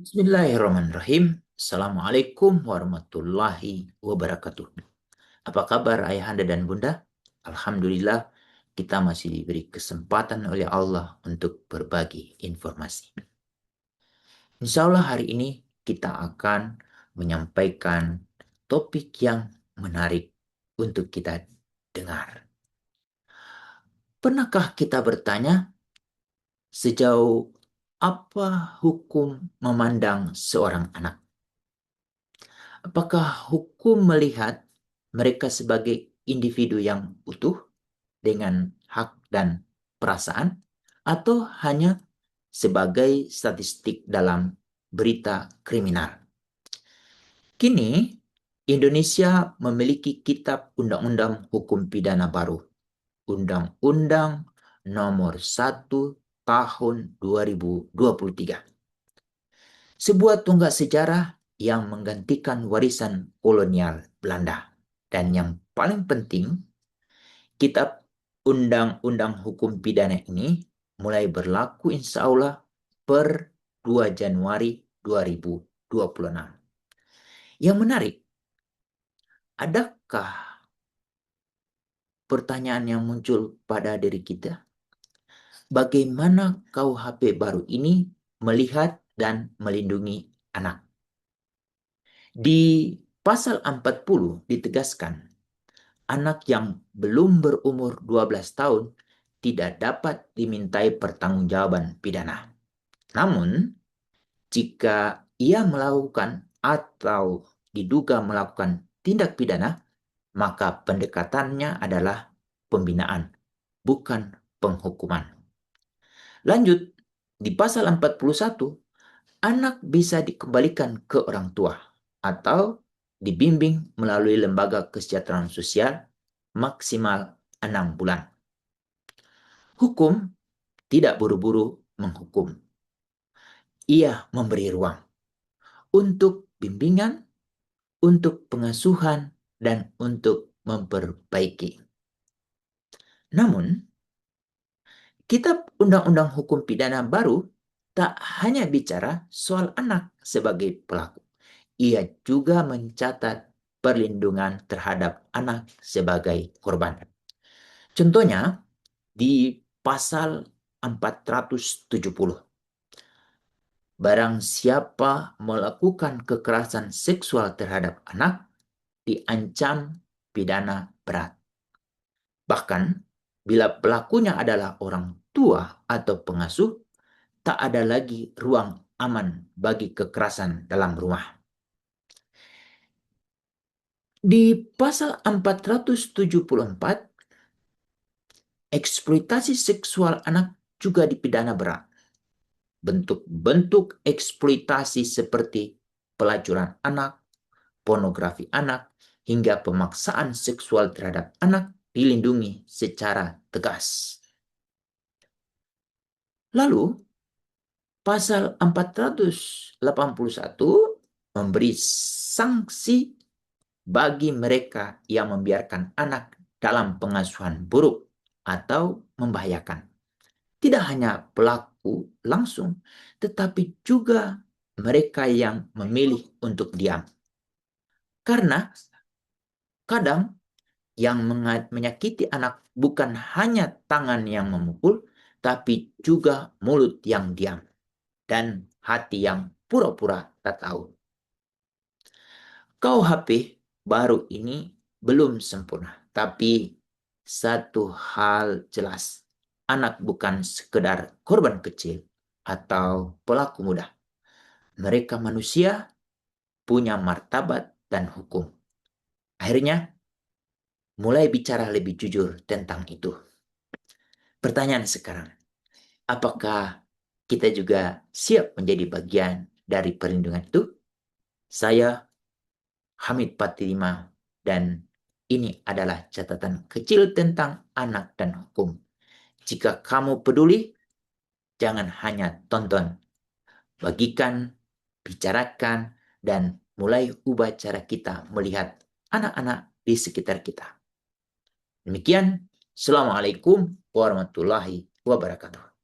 Bismillahirrahmanirrahim. Assalamualaikum warahmatullahi wabarakatuh. Apa kabar ayahanda dan bunda? Alhamdulillah kita masih diberi kesempatan oleh Allah untuk berbagi informasi. Insya Allah hari ini kita akan menyampaikan topik yang menarik untuk kita dengar. Pernahkah kita bertanya sejauh apa hukum memandang seorang anak? Apakah hukum melihat mereka sebagai individu yang utuh dengan hak dan perasaan, atau hanya sebagai statistik dalam berita kriminal? Kini, Indonesia memiliki Kitab Undang-Undang Hukum Pidana baru, Undang-Undang Nomor 1 Tahun 2023. Sebuah tonggak sejarah yang menggantikan warisan kolonial Belanda. Dan yang paling penting, Kitab Undang-Undang Hukum Pidana ini mulai berlaku insya Allah per 2 Januari 2026. Yang menarik, adakah pertanyaan yang muncul pada diri kita? Bagaimana KUHP baru ini melihat dan melindungi anak? Di pasal 40 ditegaskan, anak yang belum berumur 12 tahun tidak dapat dimintai pertanggungjawaban pidana. Namun, jika ia melakukan atau diduga melakukan tindak pidana, maka pendekatannya adalah pembinaan, bukan penghukuman. Lanjut, di pasal 41, anak bisa dikembalikan ke orang tua atau dibimbing melalui lembaga kesejahteraan sosial maksimal 6 bulan. Hukum tidak buru-buru menghukum. Ia memberi ruang untuk bimbingan, untuk pengasuhan, dan untuk memperbaiki. Namun, Kitab Undang-Undang Hukum Pidana baru tak hanya bicara soal anak sebagai pelaku. Ia juga mencatat perlindungan terhadap anak sebagai korban. Contohnya, di pasal 470. Barang siapa melakukan kekerasan seksual terhadap anak, diancam pidana berat. Bahkan, bila pelakunya adalah orang tua atau pengasuh, tak ada lagi ruang aman bagi kekerasan dalam rumah. Di pasal 474, eksploitasi seksual anak juga dipidana berat. Bentuk-bentuk eksploitasi seperti pelacuran anak, pornografi anak, hingga pemaksaan seksual terhadap anak dilindungi secara tegas. Lalu, pasal 481 memberi sanksi bagi mereka yang membiarkan anak dalam pengasuhan buruk atau membahayakan. Tidak hanya pelaku langsung, tetapi juga mereka yang memilih untuk diam. Karena kadang yang menyakiti anak bukan hanya tangan yang memukul, tapi juga mulut yang diam dan hati yang pura-pura tak tahu. KUHP baru ini belum sempurna, tapi satu hal jelas, anak bukan sekedar korban kecil atau pelaku mudah. Mereka manusia, punya martabat dan hukum. Akhirnya, mulai bicara lebih jujur tentang itu. Pertanyaan sekarang, apakah kita juga siap menjadi bagian dari perlindungan itu? Saya Hamid Patilima, dan ini adalah catatan kecil tentang anak dan hukum. Jika kamu peduli, jangan hanya tonton, bagikan, bicarakan, dan mulai ubah cara kita melihat anak-anak di sekitar kita. Demikian, Assalamualaikum warahmatullahi wabarakatuh.